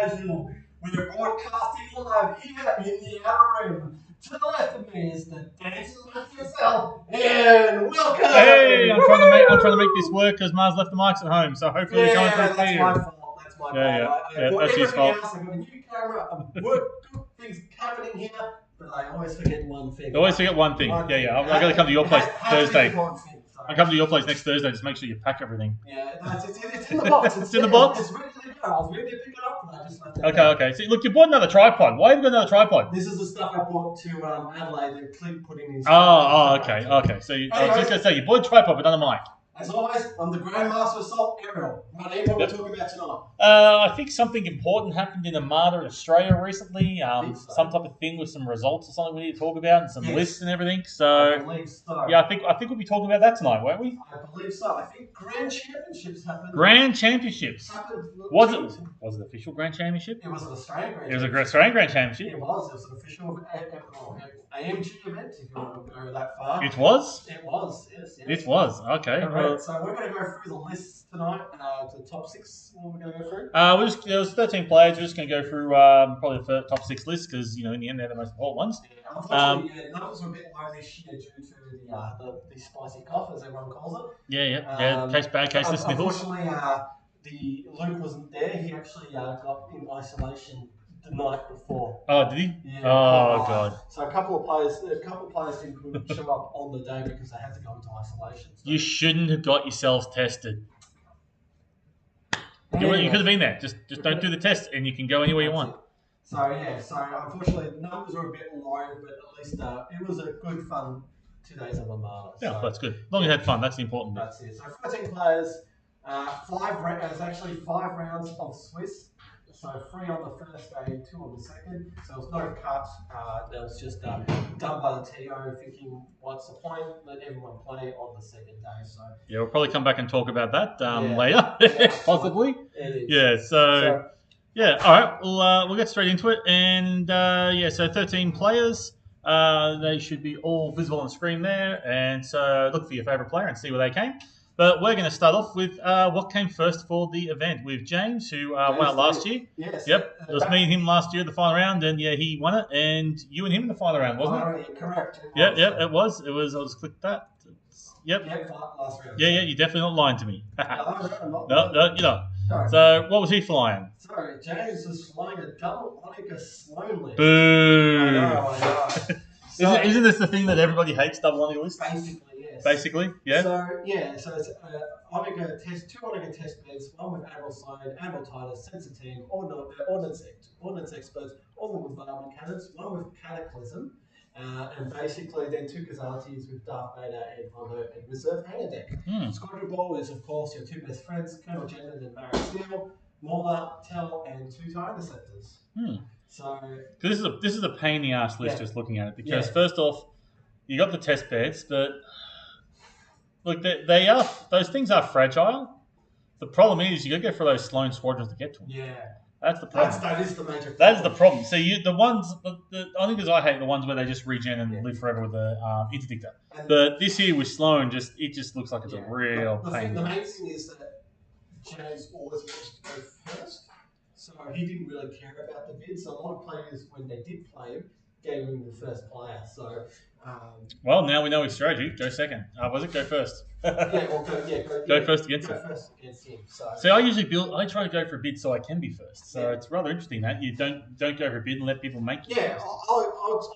casual. We are broadcasting live here in the outer rim. To the left of me is the dancing with yourself, and welcome. Hey, I'm trying to make this work because Mars left the mics at home, so hopefully we're coming through clear. That's my fault. That's my bad. That's his fault. Else, I've got a new camera. Good things happening here, but I always forget one thing. I always forget one thing. I got to come to your place Thursday. I'm coming to your place next Thursday. Just make sure you pack everything. Yeah, it's in the box. It's in the box. It's ready to go. I was ready to pick it up, but I just left it. Okay. See, look, you bought another tripod. Why have you got another tripod? This is the stuff I bought to Adelaide and Clint put in his. Okay. So I was just going to say, you bought a tripod, but not a mic. As always, I'm the Grandmaster of Salt, Ariel. What are we talking about tonight? I think something important happened in Armada in Australia recently. Some type of thing with some results or something we need to talk about, and some lists and everything. So, I believe so. Yeah, I think we'll be talking about that tonight, won't we? I believe so. I think Grand Championships happened. Grand Championships. Was it official Grand Championship? It was an Australian Grand. It was an Australian Grand Championship. It was an official AMG event, if you want to go that far. It was? It was, yes. It was, okay. So we're going to go through the lists tonight, the top 6. What are we going to go through? There was 13 players. We're just going to go through probably the top 6 lists because, in the end, they're the most important ones. Yeah, unfortunately, numbers were a bit low this year due to the spicy cough, as everyone calls it. Yeah. Bad case of sniffles. Unfortunately, Luke wasn't there. He actually got in isolation the night before. Oh, did he? Yeah. Oh, God. So a couple of players didn't show up on the day because they had to go into isolation. So. You shouldn't have got yourselves tested. You could have been there. Just don't do the test, and you can go anywhere you want. So unfortunately, the numbers are a bit low, but at least it was a good fun 2 days of Armada. Yeah, that's good. As long as you had fun, that's the important bit. That's it. So 14 players, 5 rounds of Swiss. So 3 on the first day, 2 on the second. So there was no cut. That was just done by the TO, thinking, what's the point? Let everyone play on the second day. So yeah, we'll probably come back and talk about that later, possibly. It is. Yeah. So yeah. All right. We'll get straight into it. And so 13 players. They should be all visible on the screen there. And so look for your favorite player and see where they came. But we're going to start off with what came first for the event with James, who won it last year. Yes. Yep. It was me and him last year at the final round, and he won it. And you and him in the final round, wasn't it? Correct. Yep. It was. I'll just click that. Yep. Last round. Yeah. You're definitely not lying to me. No, you're not. No. So what was he flying? Sorry, James was flying a double Onika Sloan list. Boo! I know. Isn't this the thing that everybody hates, double Onika lists? Basically, yeah. So it's 2 Onika test beds, one with Admiral Sloan, Admiral Titus, Sensor Team, Ordnance Experts, all with Varmint Cannons, one with Cataclysm, and basically then 2 Kazatis with Darth Vader and Hondo and Reserve Hangar Deck. Squadron Ball is, of course, your 2 best friends, Colonel Jenner and Barrett Steele, Mauler, Tell, and 2 TIE Interceptors. So this is a pain in the ass list just looking at it because first off, you got the test beds, but look, those things are fragile. The problem is you got to go for those Sloan squadrons to get to them. Yeah, that's the problem. That is the major problem. That is the problem. So I think I hate the ones where they just regen and live forever with the interdictor. But this here with Sloan, it just looks like it's a real pain. The main thing is that James always wants to go first, so he didn't really care about the bid. So a lot of players, when they did play him, gave him the first player. So. Well, now we know his strategy. Go second. Was it go first? Go first against him. So I try to go for a bid so I can be first. So it's rather interesting that you don't go for a bid and let people make you. Yeah,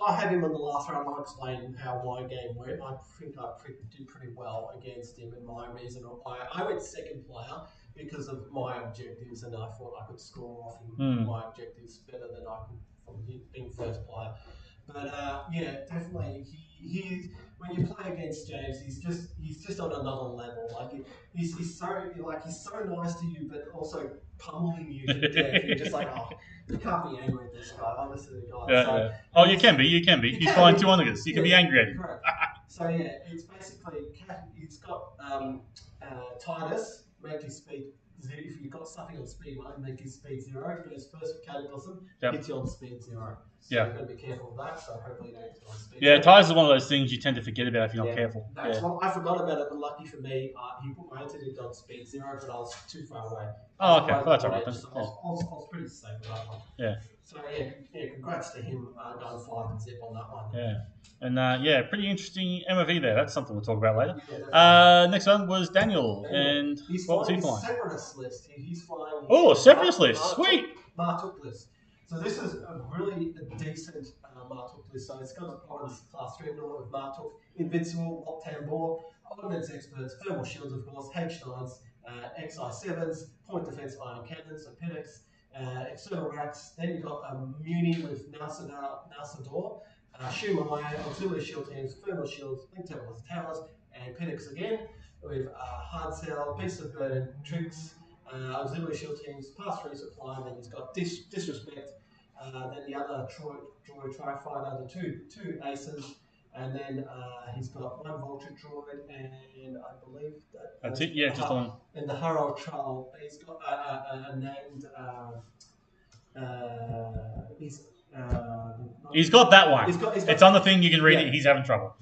I had him in the last round. I'll explain how my game went. I think I did pretty well against him, and my reason I went second player because of my objectives, and I thought I could score off my objectives better than I could from being first player. But definitely he when you play against James, he's just on another level. Like he's so nice to you, but also pummeling you to death. You're just like, you can't be angry at this guy. I'm this guy. Yeah. Oh, you can be. He's flying 2 Onikas. You can be angry at him. Correct. So it's basically he's got Titus, make his speed. If you've got something on speed 1, make his speed 0. Goes first with Cataclysm, hits you on speed 0. So you've got to be careful of that. So hopefully you don't get on speed. Yeah, tires is one of those things you tend to forget about if you're not careful. That's what I forgot about it, but lucky for me, he put my interdict on speed 0, but I was too far away. Oh, okay. Well, that's all right then. So I was pretty safe with that one. Yeah. So yeah, congrats to him going 5 and zip on that one. Yeah. And pretty interesting MOV there. That's something we'll talk about later. Yeah, next one was Daniel, and what was he flying? Separatist list. He's flying. Separatist list. Sweet. Martuk list. So this is a really decent Martuk list. So it's got the Province Class 3 Normal with Martuk, Invincible, Wat Tambor, Ordnance Experts, Thermal Shields, of course, H9s, XI7s, Point Defense Iron Cannons, and Penix, external racks. Then you've got Muni with Nalsador, Shumai, Auxiliary Shield Teams, Thermal Shields, Link Towers, Towers, and Penix again with Hard Cell, Beast of Burden, Tricks, Auxiliary Shield Teams, Pass 3 Supply, and then he's got Disrespect, then the other droid Tri-Fighter, the two Aces, and then he's got 1 Vulture droid, and I believe that's it. Yeah, just one. And the Harrow Troll. He's got named. He's got that one. It's on the thing. You can read it. He's having trouble.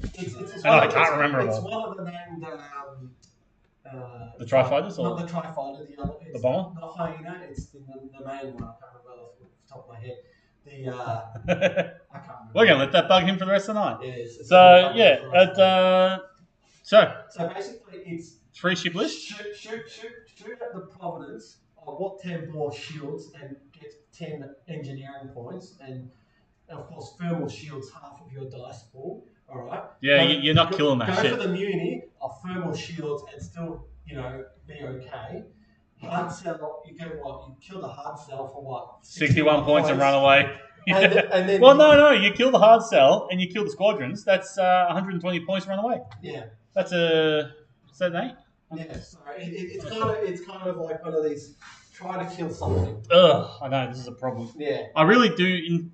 I can't remember it all. It's one of the named. The Tri-Fighters, or not the Tri-Fighter. The other. The bomber. Not Hyena. It's the main one. I can't remember off the top of my head. I can't remember. We're gonna let that bug him for the rest of the night. Yeah, so basically, it's 3 ship list. Shoot at the Providence of Wat Tambor shields and get 10 engineering points, and of course thermal shields half of your dice pool. All right. Yeah, you're not killing that shit. Go for the Muni of thermal shields and still, be okay. Hard cell, you get what? You kill the hard cell for what? 61 points and run away. And then no, you kill the hard cell and you kill the squadrons. That's 120 points run away. Yeah. That's is that an 8? Yeah, so it's kind of like one of these try to kill something. Ugh, I know this is a problem. Yeah. I really do.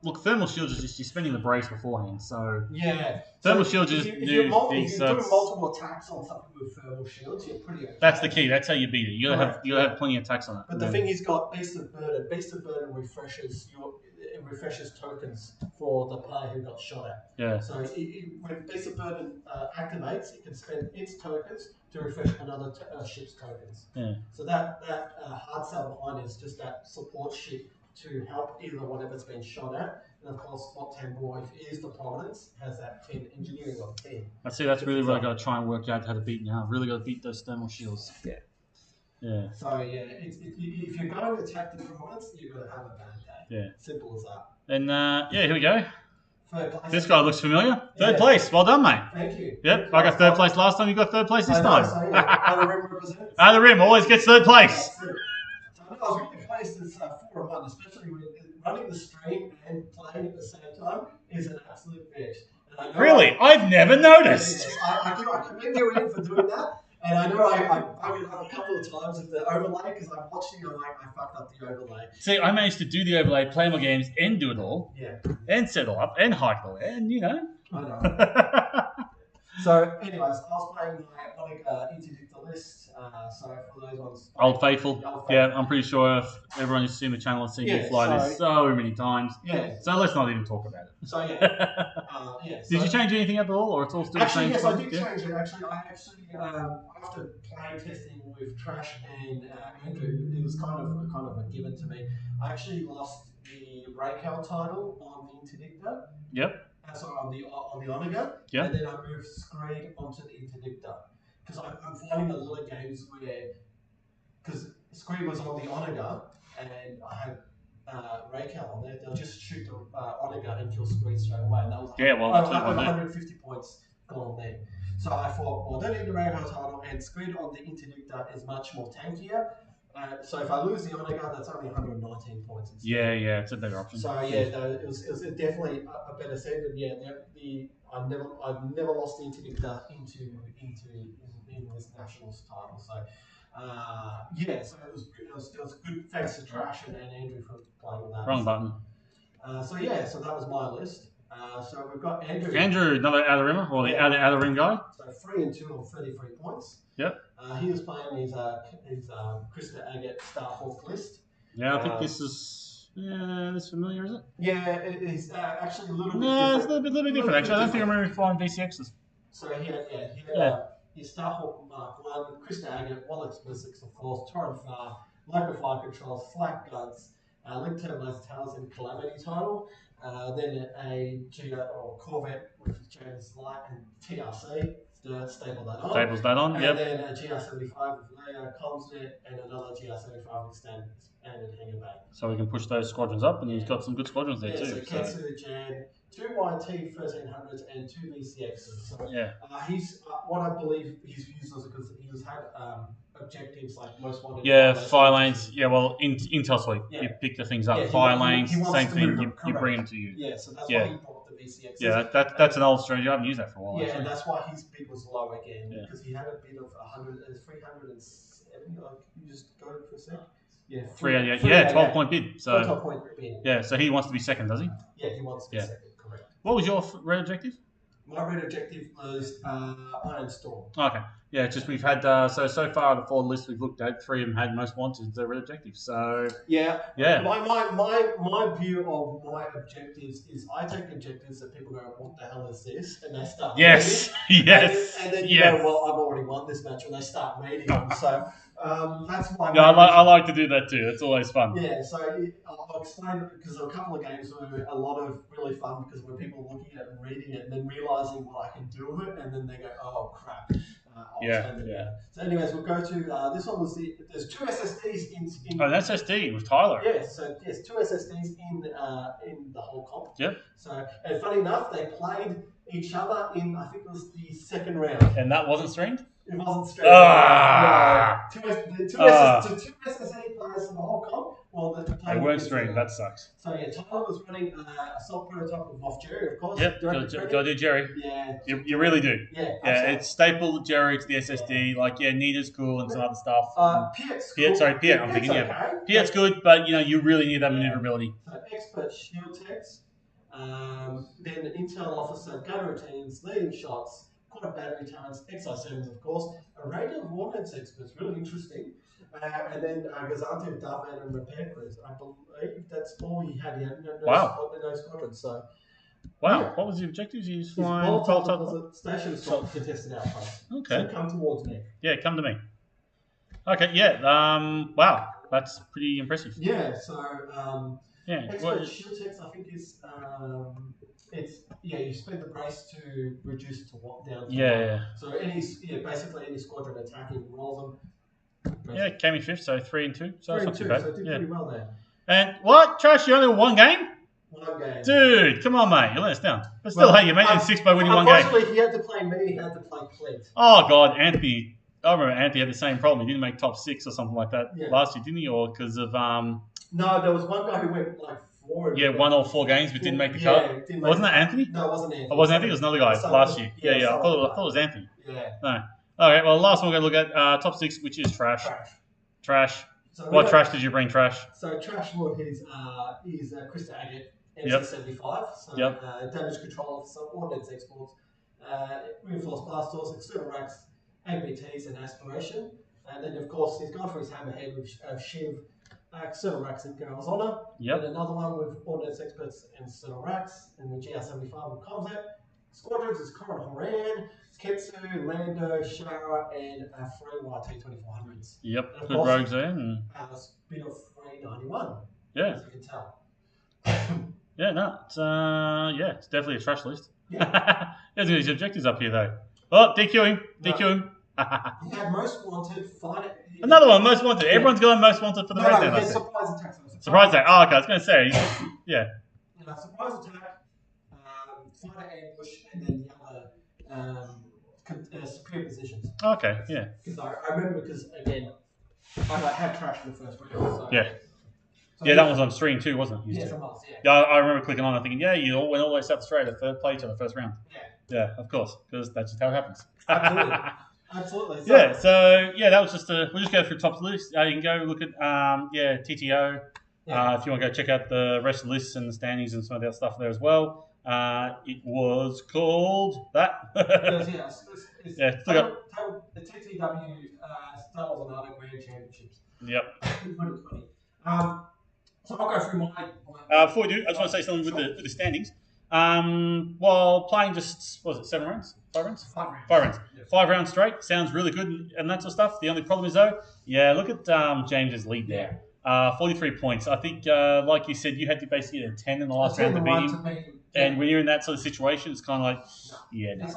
Look, thermal shields is just you're spending the brace beforehand, so yeah. Thermal shields is if you're doing multiple attacks on something with thermal shields, you're pretty okay. That's the key. That's how you beat it. You gotta have plenty of attacks on it. But the thing he's got Beast of Burden. Beast of Burden refreshes tokens for the player who got shot at. Yeah. So when Beast of Burden activates, it can spend its tokens to refresh another ship's tokens. Yeah. So that hard cell behind is just that support ship to help either whatever's been shot at. And of course, Wat Tambor, if it is the Providence, has that 10 engineering of 10. I see, that's really what I got to try and work out how to beat now. I've really got to beat those thermal shields. Yeah. Yeah. So, if you're going to attack the Providence, you're going to have a bad day. Yeah. Simple as that. And, here we go. Third place. This guy looks familiar. Third place. Well done, mate. Thank you. Yep, I got third place last time. You got third place this time. So, Out of Rim represents. Out of the Rim always gets third place. So I was really pleased as 4-1, especially when running the stream and playing at the same time is an absolute bitch. Really? I've never noticed. Yes, I commend you in for doing that. And I know I bugged it up a couple of times with the overlay because I watched it and I fucked up the overlay. See, I managed to do the overlay, play my games, and do it all. Yeah. And set it all up, and hide it all, and I know. So, anyways, I was playing my Onig Interdictor list. So, for those ones. Old Faithful. Yeah, I'm pretty sure if everyone who's seen the channel has seen you fly this so many times. Yeah. So, let's not even talk about it. So, yeah. Did you change anything at all, or it's all still the same? Yes, I did change it. Actually, after playing testing with Trash and Andrew, it was kind of a given to me. I actually lost the Raycal title on the Interdictor. Yep. Sorry, on the Omega. Yep. And then I moved Screed onto the Interdictor. Because I'm finding a lot of games where, because Screed was on the Omega and I had Raycal on there, they'll just shoot the Omega and kill Screed straight away. And that was that's over 150 points gone there. So I thought, well, I don't need the Raycal title, and Screed on the Interdictor is much more tankier. So if I lose the Omega, that's only 119 points. Instead. Yeah, it's a better option. So it was definitely a better set. And yeah, I've never lost the Interdictor in this Nationals title. So so it was good. Thanks to Trash and Andrew for playing with that. Wrong button. So that was my list. So we've got Andrew. Andrew, another Outer Rimmer, or the Outer Rim guy. So 3 and 2 on 33 points. Yep. He was playing his Krista Agate Star Hawk list. Yeah, I think this is this familiar, is it? Yeah, it is actually a little bit No, different. it's a little bit different, actually. I don't think I remember flying VCXs. So he had his Starhawk Mark 1, Chris Daggett, Wallace Blizzix, of course, Torrent Far, Local Fire Control, Flak Guns, Link Terminals Towers and Calamity title. Then a Corvette with James Light and TRC to stable that on. Stables that on, and then a GR75 with Leia, Comsnet, and another GR75 with standard hangar bay. So we can push those squadrons up, and he's got some good squadrons there too. So Ketsu, Jan, 2 YT 1300s and 2 VCXs. So he's what I believe he's used as because he's had objectives like most wanted. Yeah, fire lanes. Yeah, well, Intel Suite, you pick the things up. Yeah, fire lanes, same thing. You bring them to you. Yeah, so that's why he brought the VCXs. Yeah, that's an old strategy. I haven't used that for a while. Yeah, and that's why his bid was low again because he had a bid of 370. Like, you just go for a sec. Yeah, 388. Yeah, 12-point bid. So 12-point bid. Yeah, so he wants to be second, does he? Yeah, he wants to be second. Correct. What was your red objective? My red objective was Iron Storm. Okay. Yeah, it's just we've had so far the 4 lists we've looked at, 3 of them had most wanted the red objectives. So yeah. My view of my objectives is I take objectives that people go, what the hell is this? And they start reading. And then you go, well, I've already won this match, and they start reading them. So that's my. Yeah, I like to do that too. It's always fun. Yeah, so I'll explain because there are a couple of games where a lot of really fun because when people are looking at it and reading it and then realizing what I can do with it, and then they go, oh crap. So anyways, we'll go to this one was there's 2 SSDs in an SSD with Tyler. Yes, so 2 SSDs in the whole comp. Yep. So and funny enough, they played each other in I think it was the second round. And that wasn't streamed? It wasn't streamed. No. Two SSD players in the whole comp. Well, they weren't streamed. That sucks. So yeah, Tyler was running assault prototype of Moff Jerry, of course. Yep. Go do Jerry. Yeah. You really do. Yeah. It's staple Jerry to the SSD. Nita's cool and some other stuff. Piet's cool. Piet. I'm thinking Piet's good, but you really need that maneuverability. So expert shield techs. Then an intel officer, gun routines, leading shots, quarter battery turns, XI7s, of course, a radio of ordnance experts, really interesting. And then Gazantev, Darvan, and repair crews. I believe that's all he had. He had no squadrons. So, what was the objectives? He's flying station assault contested outpost. Okay. So come towards me. Yeah, come to me. Okay, wow, that's pretty impressive. Yeah, so expert shield text I think is you spend the brace to reduce to down to one. So basically any squadron attacking rolls them. Yeah, came in 5th, so 3 and 2. So it's not too bad. So did pretty well there. And what? Trash, you only won one game? One game. Dude, come on, mate. You let us down. But still, hey, you made it in 6 by winning one game. Unfortunately, he had to play me. He had to play Clint. Oh, God. Anthony. I remember Anthony had the same problem. He didn't make top 6 or something like that last year, didn't he? Or because of... No, there was one guy who went like 4. Yeah, won all 4 games but didn't make the cut. Wasn't that Anthony? No, it wasn't Anthony. It wasn't Anthony. It was another guy last year. Yeah. I thought it was Anthony. Yeah. No. All right, well, last one we're going to look at top 6, which is Trash. Trash. So what trash did you bring, Trash? So Trash Lord is Chris Agate, MC75. So damage control officer, ordnance exports, reinforced blast doors, external racks, APTs, and aspiration. And then of course he's gone for his hammerhead with Shiv, external racks and Girls Honor. Yep. And another one with ordnance experts and external racks, and the GR75 with Comsat. Squadrons is Corin Horan, Ketsu, Lando, Shara, and 3 YT-2400s. Yep, good rogues there. And spin of 391. Yeah. As you can tell. It's definitely a trash list. Yeah. There's these objectives up here, though. Oh, DQ him. He had most wanted, Another one, most wanted. Everyone's going most wanted for the race. No, surprise attack. Surprise attack. Oh, okay, I was going to say. Surprise attack, fighter ambush, and then the other superior positions. Okay, yeah. Because I remember, again, I had Trash in the first round. So. Yeah. So that was on stream too, wasn't it? It was, Yeah, I remember clicking on and thinking, you all went all the way to South Australia to play each other first round. Yeah, of course, because that's just how it happens. Absolutely. So that was just we'll just go through top of the list. You can go look at TTO. If you want to go check out the rest of the lists and the standings and some of that stuff there as well. It was called that. It's the TTW Star Wars Armada Grand Championships. Yep. 2020. So I'll go through my Before we do, I just want to say something with the standings. While playing just, what was it, 7 rounds? 5 rounds? 5 rounds. 5 rounds. Yeah. 5 rounds straight. Sounds really good and that sort of stuff. The only problem is, though, look at James's lead there. 43 points. I think, like you said, you had to basically get a 10 in the last round to beat him. And when you're in that sort of situation, it's kind of like, it's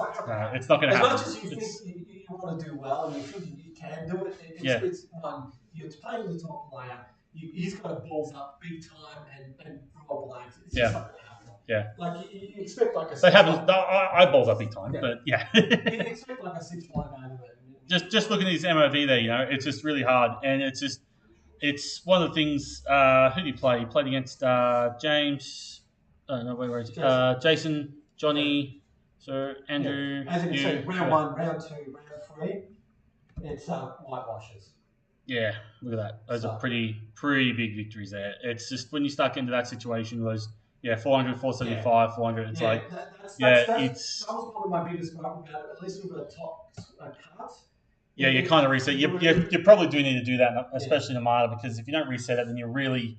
not going to happen. As much as you think you want to do well and you think you can do it, it's one, you're playing the top player, he's got balls up big time and raw blanks. It's just not going to happen. Yeah. Like, you expect like a... They haven't... I balls up big time, but yeah. You expect like a 6-5 out of it. Just looking at his MOV there, it's just really hard. And it's one of the things... who did he play? He played against James... where is he? Jason, Johnny, so Andrew. As you can see, round 1, round 2, round 3, it's whitewashes. Yeah, look at that. Those are pretty big victories there. It's just when you start getting to that situation, those 400, 475, 400. It's that was one of my biggest gripe about it. At least with a top cut. Yeah, you kind of reset. You probably do need to do that, especially in Armada, because if you don't reset it, then you're really...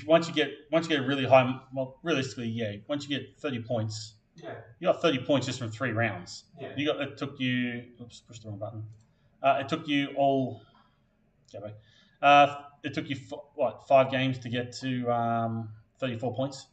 once you get a really high, well, realistically, once you get 30 points, you got 30 points just from 3 rounds. Yeah. It took you. Oops, pushed the wrong button. It took you all. It took you 5 games to get to 34 points.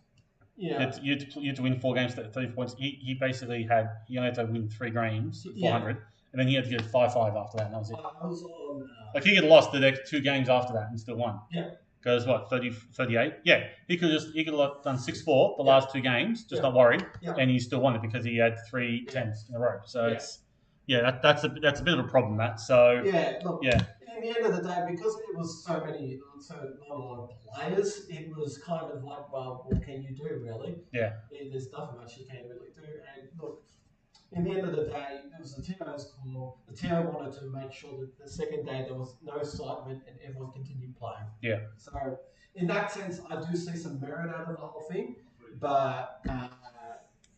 Yeah. You had to win 4 games to 34 points. He basically he only had to win 3 games, 400, and then he had to get 5-5 after that, and that was it. I was on. He could have lost the next 2 games after that and still won. Yeah. Goes 38? Yeah, he could have done 6-4 the last 2 games, just not worried, and he still won it because he had 3 10s in a row. So that's a bit of a problem. Look, in the end of the day, because it was not a lot of players, it was kind of like, well, what can you do really? Yeah. There's nothing much you can really do. And look, in the end of the day, it was the TO's call. The TO wanted to make sure that the second day there was no excitement and everyone continued playing. Yeah. So, in that sense, I do see some merit out of the whole thing, but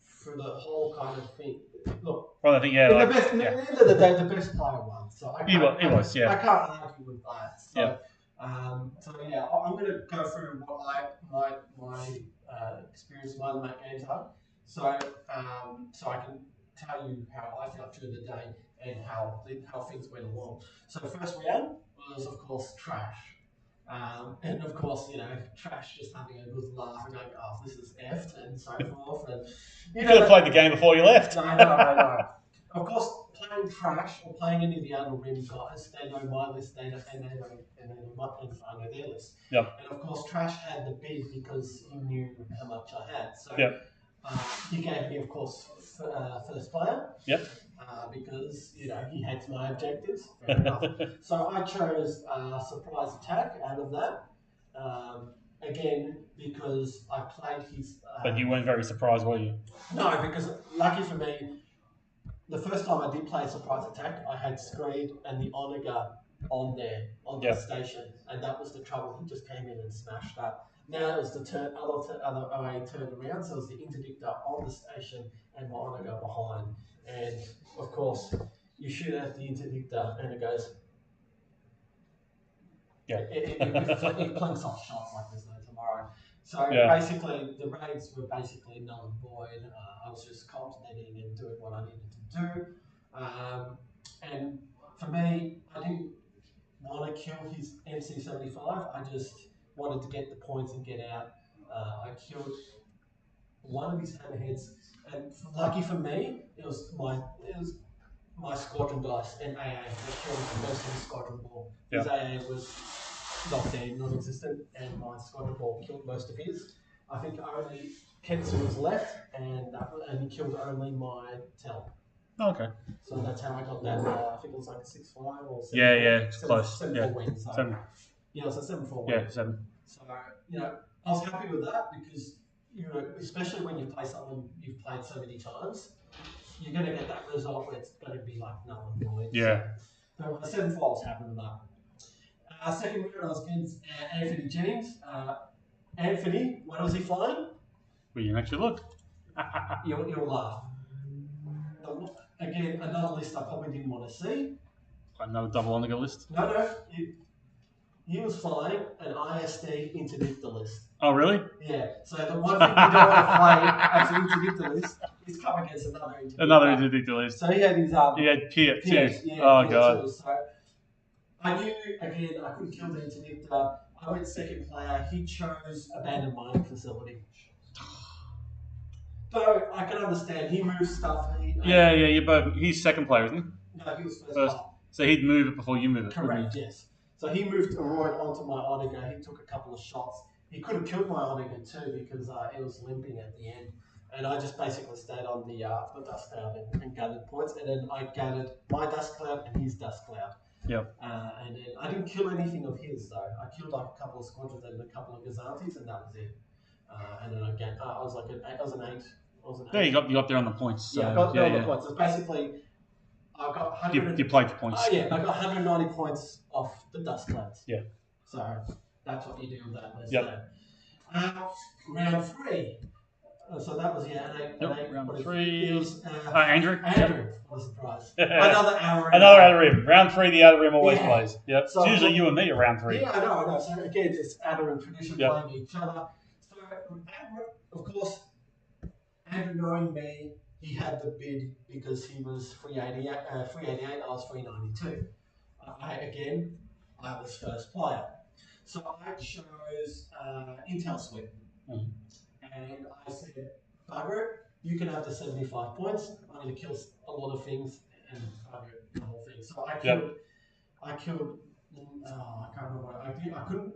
for the whole kind of thing, look. Well, I think at the end of the day, the best player won. So I can't argue with that. So, I'm going to go through what my experience of my games are. So I can tell you how I felt during the day and how things went along. So first round was, of course, Trash. And of course, Trash just having a good laugh and going, oh, this is effed and so forth. And you could have played the game before you left. No. Of course, playing Trash or playing any of the other rim guys, they know my list, they know their list. Yep. And of course, Trash had the bid because he knew how much I had. So he gave me, of course, first player. Yep. Because he hates my objectives. Fair enough. So I chose surprise attack out of that. Again, because I played his. But you weren't very surprised, were you? No, because lucky for me, the first time I did play surprise attack, I had Screed and the Onager on the station, and that was the trouble. He just came in and smashed that. Now it was the other OA turned around, so it was the interdictor on the station and my Onager behind. And of course, you shoot at the interdictor and it goes. Yeah. It plinks off shots like there's no tomorrow. So basically, the raids were basically null and void. I was just contemplating and doing what I needed to do. And for me, I didn't want to kill his MC75. I just wanted to get the points and get out. I killed one of his hammerheads, and lucky for me, it was my squadron dice and AA that killed most of his squadron ball. His AA was knocked down, non-existent, and my squadron ball killed most of his. I think only Kensu was left, and he killed only my Tel. Oh, okay. So that's how I got that. I think it was like a 6-5 or 7. Yeah, it's close. 7-4 win. So. 7. Yeah, it was a 7-4 win. Yeah, 7. So I was happy with that because especially when you play someone you've played so many times, you're going to get that result where it's going to be like null and void. Yeah. So the 7-4 I was happy with that. Second round I was against Anthony Jennings. Anthony, what was he flying? We didn't actually look. You'll laugh. Again, another list I probably didn't want to see. Another double Onager list? No. he was flying an AEST interdictor list. Oh, really? Yeah. So the one thing you don't want to play as an interdictor list is come against another interdictor. Another interdictor list. So he had his He had Piet too. Yeah, Oh Piet god. too. So I knew again I couldn't kill the interdictor. I went second player. He chose abandoned mining facility. So I can understand. He moves stuff. Yeah. You both. He's second player, isn't he? No, he was first. So he'd move it before you move it. Correct. Yes. So he moved Aroid onto my Onager. He took a couple of shots. He could have killed my Onager too because it was limping at the end. And I just basically stayed on the dust cloud and gathered points. And then I gathered my dust cloud and his dust cloud. Yep. And then I didn't kill anything of his though. I killed like a couple of squadrons and a couple of Gazantes, and that was it. And then again, I was like I was an 8. Yeah, you got there on the points. So, I got there on the points. So basically, I got 100. You played for points. Oh yeah, I got 190 points off the dust clouds. Yeah. So that's what you do with that list. Yep. Round 3. So that was an 8. Round 3. It was Andrew. Andrew. What a surprise. Another hour. Another outer rim. Round 3, the outer rim always plays. Yep. So, it's usually you and me at round 3. Yeah, I know. So again, it's outer and tradition playing each other. So of course, Andrew knowing me, he had the bid because he was 388. I was 392. I was first player. So I chose Intel Suite. Mm-hmm. And I said, bugger, you can have the 75 points. I'm going to kill a lot of things and bugger the whole thing. So I killed, I can't remember what I did. I couldn't,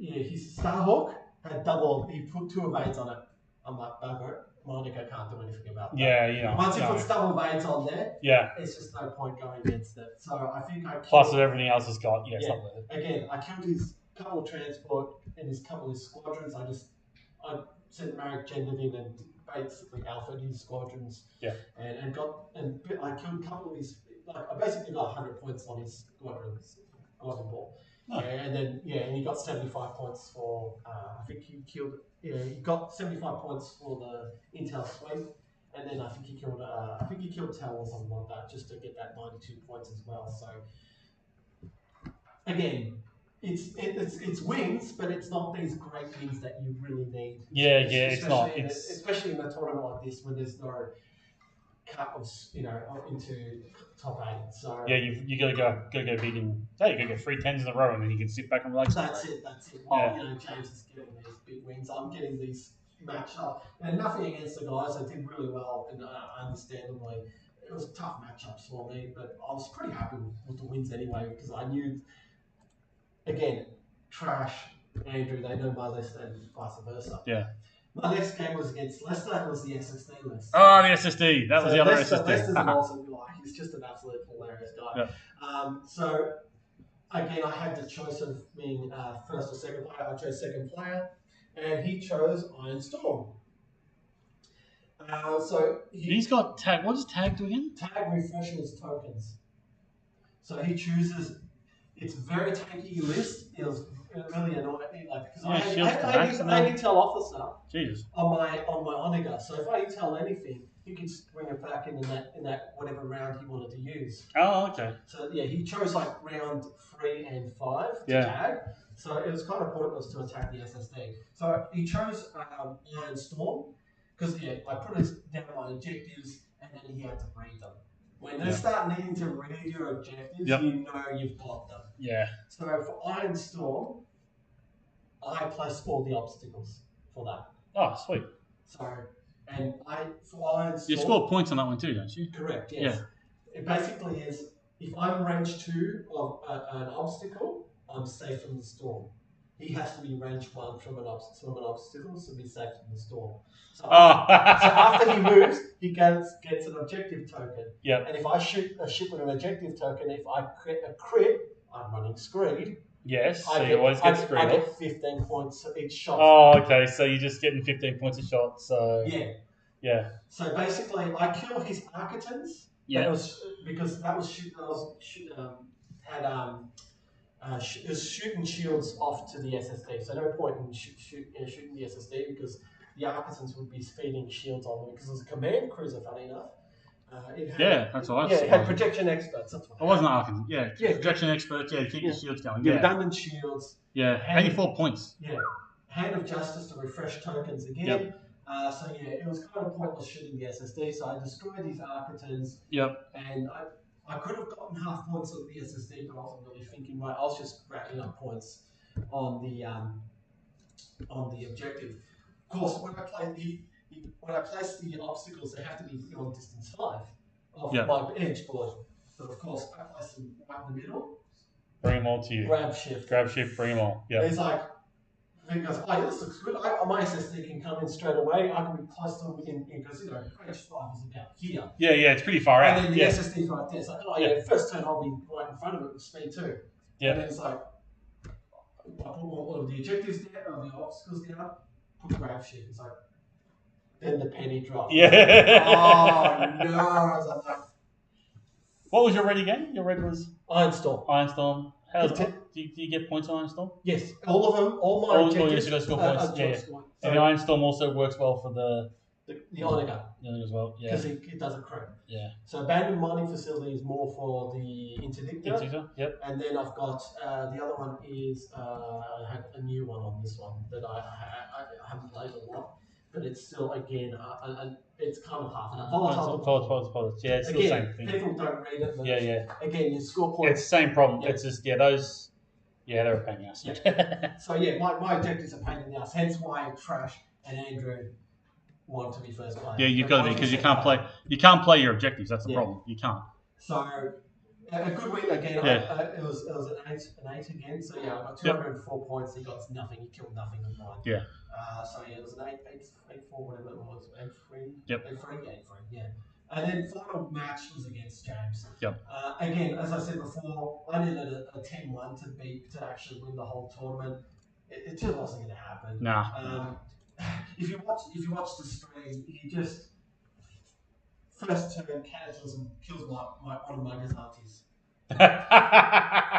his Starhawk had double, he put 2 evades on it. I'm like, bugger, Monica can't do anything about that. Yeah. Once he puts double evades on there, it's just no point going against it. So I think I killed, plus everything else has got, it's not worth it. Again, I killed his couple of transport and his couple of squadrons. I sent Marek Gendered in and basically alphaed his squadrons. Yeah. And I killed a couple of his. I basically got 100 points on his squadrons. Ball. Oh. And then and he got 75 points for. I think he killed. He got 75 points for the Intel Suite. And then I think he killed. Tau or something like that, just to get that 92 points as well. So again. It's wins, but it's not these great wins that you really need. It's not. Especially in a tournament like this when there's no cut of into top 8. So you gotta go big and you gotta get 3 10s in a row, and then you can sit back and relax. That's it. While James is getting these big wins, I'm getting these matchups, and nothing against the guys. I did really well, and understandably, it was tough matchups for me, but I was pretty happy with the wins anyway because I knew. Again, Trash, Andrew, they know my list and vice versa. Yeah. My next game was against Leicester. It was the SSD list. Oh, the SSD. That was the other SSD. Leicester's an awesome guy. He's just an absolute hilarious guy. Yeah. So, again, I had the choice of being first or second player. I chose second player, and he chose Iron Storm. So he's got tag. What does tag do again? Tag refreshes tokens. So he chooses. It's a very tanky list. It was really annoying. Because I had intel officer on my Onager. So if I intel anything, he could just bring it back in that whatever round he wanted to use. Oh, okay. So he chose round 3 and 5 to tag. So it was kind of pointless to attack the SSD. So he chose Iron Storm because I put down my objectives and then he had to read them. When they start needing to read your objectives, you know you've got them. Yeah. So for Iron Storm, I placed all the obstacles for that. Oh, sweet. So, and for Iron Storm... You scored points on that one too, don't you? Correct, yes. Yeah. It basically is, if I'm range 2 of an obstacle, I'm safe from the storm. He has to be range 1 from an obstacle to be safe from the storm. So after he moves, he gets an objective token. Yep. And if I shoot a ship with an objective token, if I crit a crit, I'm running screed. Yes, you always get screed. I get 15 points each shot. Oh, okay, so you're just getting 15 points a shot, so... Yeah. So basically, I kill his Architans. Yeah. It was shooting shields off to the SSD. So no point in shooting the SSD because the Architans would be feeding shields on them because it was a command cruiser, funny enough. That's all right. Yeah, it had projection experts. That's what I wasn't asking. Yeah, projection experts. Yeah, keep your shields going. Yeah, redundant shields. Yeah, 84 points. Yeah, Hand of Justice to refresh tokens again. Yep. So yeah, it was kind of pointless shooting the SSD. So I destroyed these Architons. Yep. And I could have gotten half points on the SSD, but I wasn't really thinking. Right, I was just racking up points on the objective. Of course, when I place the obstacles, they have to be on distance 5 of my edge board. But of course, I place them right in the middle. Bring them all to you. Grab shift, bring them all. Yeah. He's like, he goes, "Hey, this looks good. My SSD can come in straight away. I can be close to them because page 5 is about here. Yeah, it's pretty far out. And then the SSD's right there. It's like, first turn I'll be right in front of it with speed 2. Yeah. And then it's like, I put all of the objectives down, or the obstacles down, put grab shift. It's like, then the penny dropped. Yeah. Oh no! I was like, what was your red again? Your red was Ironstorm. Do you get points on Ironstorm? Yes, all of them. All my objectives. You got to score points. Yeah. And the Ironstorm also works well for the Onager. As well. Yeah. Because it does a crew. Yeah. So abandoned mining facility is more for the interdictor. Yep. And then I've got the other one is I had a new one on this one that I haven't played a lot. But it's still, again, it's kind of half. Volatile. Yeah, it's still the same thing. People don't read it. But again, you score It's points. the same problem. Yeah. It's just, those, they're a pain in the ass. Yeah. So, my objectives are pain in the ass. Hence why Trash and Andrew want to be first player. Yeah, you've got to be, because you can't play your objectives. That's the problem. You can't. So, a good win again. It was an 8 again. So, I got 204 points. He got nothing. He killed nothing of mine. Yeah. It was an 8-4, whatever it was, 8-3. Yep. 8-3, yeah. And then final match was against James. Yep. Again, as I said before, I needed a 10-1 to actually win the whole tournament. It just wasn't going to happen. Nah. If you watch the stream, he just first turn kills one of my Gazantes.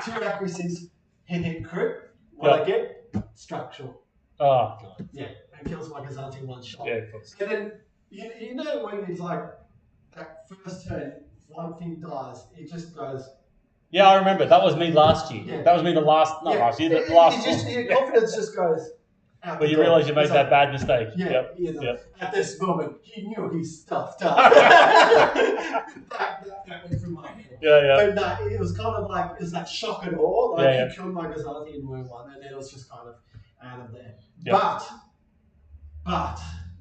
2 accuracies, hit crit. What I get? Structural. Oh, God. Yeah, and kills my Gazante in 1 shot. Yeah, of course. And then, you know when it's like, that first turn, one thing dies, it just goes... Yeah, I remember. That was me last year. Yeah. That was me last year, the last year. Your confidence just goes out. But you realise you made that bad mistake. Yeah, At this moment, he knew he stuffed up. that went through my head. Yeah. But it was kind of like, it was that shock and awe. Like, he killed my Gazante in round 1, and then it was just kind of out of there. Yep.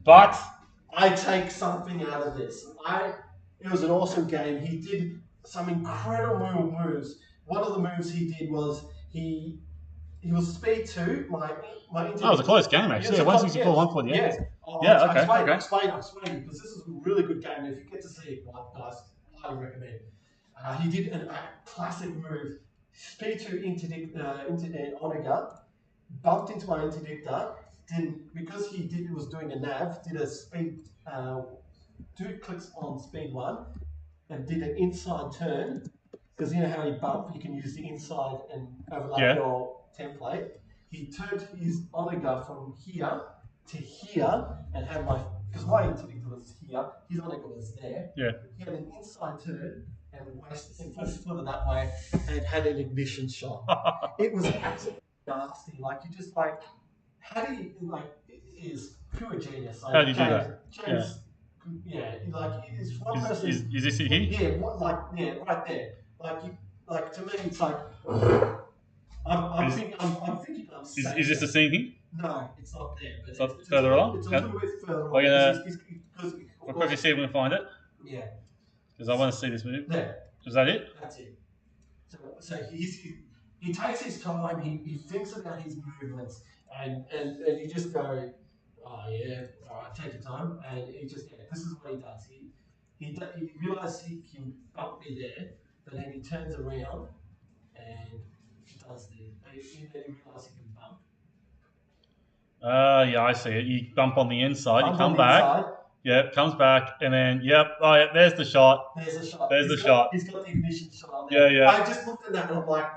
But I take something out of this. It was an awesome game. He did some incredible moves. One of the moves he did was he was speed 2. My it was a close game actually. 164, 148. Yeah. Okay. Explain because this is a really good game. If you get to see it, guys, I highly recommend. He did a classic move. Speed 2 interdict Onager. Bumped into my interdictor, because he was doing a nav, did a speed 2 clicks on speed 1 and did an inside turn, because you know how he bumped, you can use the inside and overlap your template. He turned his Onager from here to here and had because my interdictor was here, his Onager was there. Yeah. He had an inside turn and flipped it that way and had an ignition shot. It was absolutely nasty. Like, you just how do you, it is pure genius. Like, how do you do that? James, it's one person. Is this it here? Yeah, right there. To me, it's like, I'm thinking I'm safe. Is this the scene here? No, it's not there. But it's further along? It's a little bit further along. We'll quickly see if we can find it. Yeah. Because I want to see this move. There. Is that it? That's it. So he takes his time, he thinks about his movements, and you just go, oh yeah, all right, take your time, and he just, this is what he does. He realises he can bump me there, but then he turns around and does then he realises he can bump. Yeah, I see it. You bump on the inside, you come back. Yep, comes back, and then, there's the shot. There's the shot. He's got the ignition shot on there. Yeah. I just looked at that and I'm like,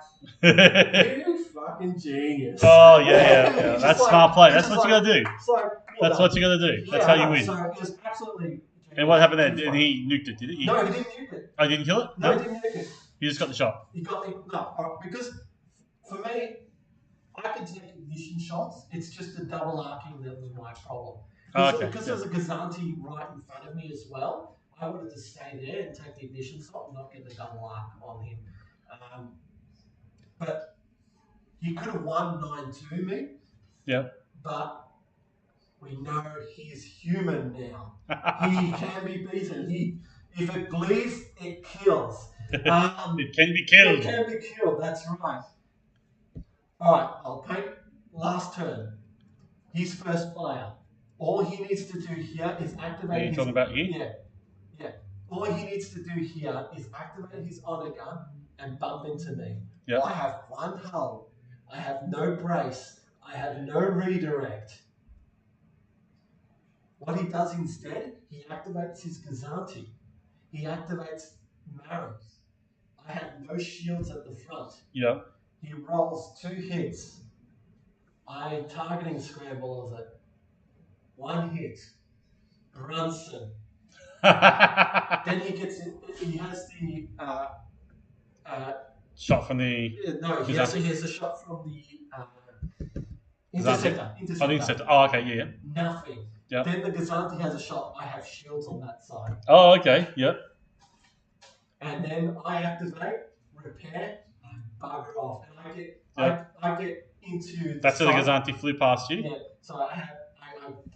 you fucking genius. Oh, yeah. That's smart play. That's what you got to do. It's like, that's what you got to do. That's how you win. So it was absolutely And what happened there? And he nuked it, did it? No, he didn't nuke it. Oh, he didn't kill it? No, he didn't nuke it. He just got the shot. He got the no, because for me, I could take ignition shots. It's just the double arcing that was my problem. Because there's a Gazanti right in front of me as well. I wanted to stay there and take the ignition shot and not get the double arc on him. But he could have won 9-2 me. Yep. But we know he's human now. He can be beaten. If it bleeds, it kills. It can be killed. It can be killed, that's right. Alright, I'll paint last turn. He's first player. All he needs to do here is activate Are you talking about here? Yeah. All he needs to do here is activate his honor gun and bump into me. Yep. I have one hull. I have no brace. I have no redirect. What he does instead, he activates his Gazanti. He activates Marrows. I have no shields at the front. Yeah. He rolls 2 hits. I targeting scramble it. 1 hit. Brunson. Then he gets in, he has the shot from the no, he has a shot from the interceptor. Oh, the interceptor. Oh, okay, yeah. Nothing. Yep. Then the Gazanti has a shot. I have shields on that side. Oh, okay, yep. And then I activate, repair, and bugger off. And I get into that's where the Gazanti flew past you. Yeah. So I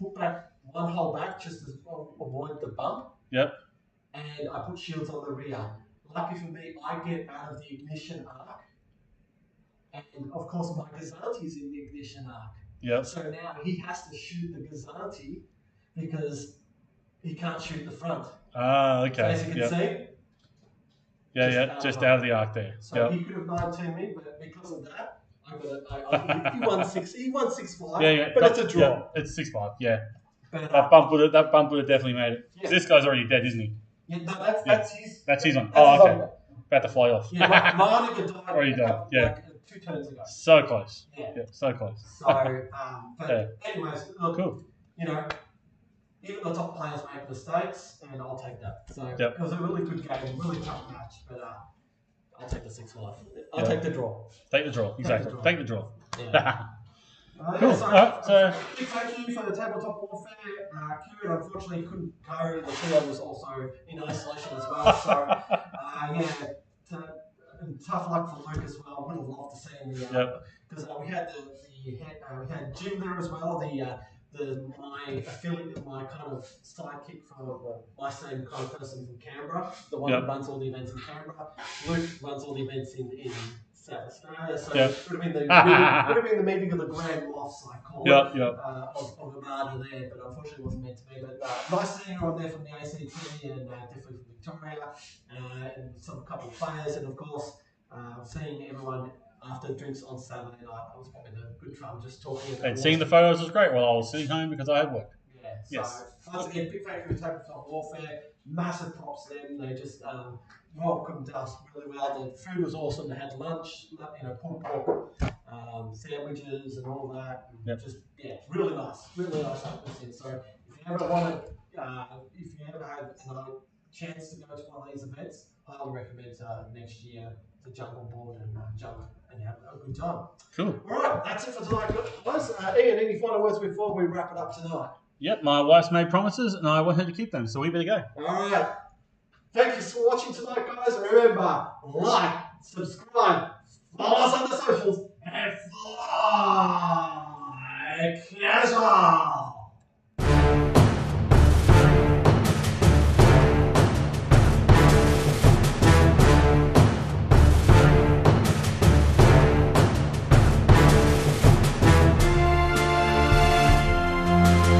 put back 1 hole back just to avoid the bump. Yep. And I put shields on the rear. Lucky for me, I get out of the ignition arc. And of course my Gazanti is in the ignition arc. Yep. So now he has to shoot the Gazanti because he can't shoot the front. Ah, okay. So as you can see. Yeah, just out of the arc there. So he could have 9-2 me, but because of that, he won 6-5. Yeah. But it's a draw. Yeah, it's 6-5. Yeah. But, that bump would have definitely made it. Yeah. This guy's already dead, isn't he? Yeah, no, that's his. That's his one. That's okay. About to fly off. Yeah, my Arnica died already died. Yeah. Like 2 turns ago. So close. Yeah. So close. So, but yeah. anyways, look, cool. Even the top players make mistakes, and I'll take that. So yep. It was a really good game, really tough match, but I'll take the 6-5. I'll take the draw. Take the draw, exactly. Take the draw. Yeah. Cool. So big thank you for the tabletop warfare. Kieran unfortunately couldn't go. The trio was also in isolation as well. So tough luck for Luke as well. Would have loved to see him because we had we had Jim there as well. My affiliate, my kind of sidekick from my same kind of person from Canberra, the one that runs all the events in Canberra. Luke runs all the events in South Australia, so it would have been the meeting of the Grand Moffs, I call it, of Armada there, but unfortunately it wasn't meant to be. But nice seeing everyone there from the ACT and definitely from Victoria, and a couple of players, and of course seeing everyone after drinks on Saturday night. That was probably the good fun, just talking about. And seeing the photos was great while I was sitting home because I had work. Yeah. So once again, big thank you to Tabletop Warfare. Massive props to them. They just welcomed us really well. The food was awesome. They had lunch, pulled pork, sandwiches, and all that. And just really nice atmosphere. So if you ever want to, if you ever had a chance to go to one of these events, I highly recommend next year to jump on board and jump and have a good time. Cool. All right, that's it for tonight, guys. Ian, any final words before we wrap it up tonight? Yep, my wife's made promises and I want her to keep them, so we better go. All right. Thank you for watching tonight, guys. And remember, like, subscribe, follow us on the socials.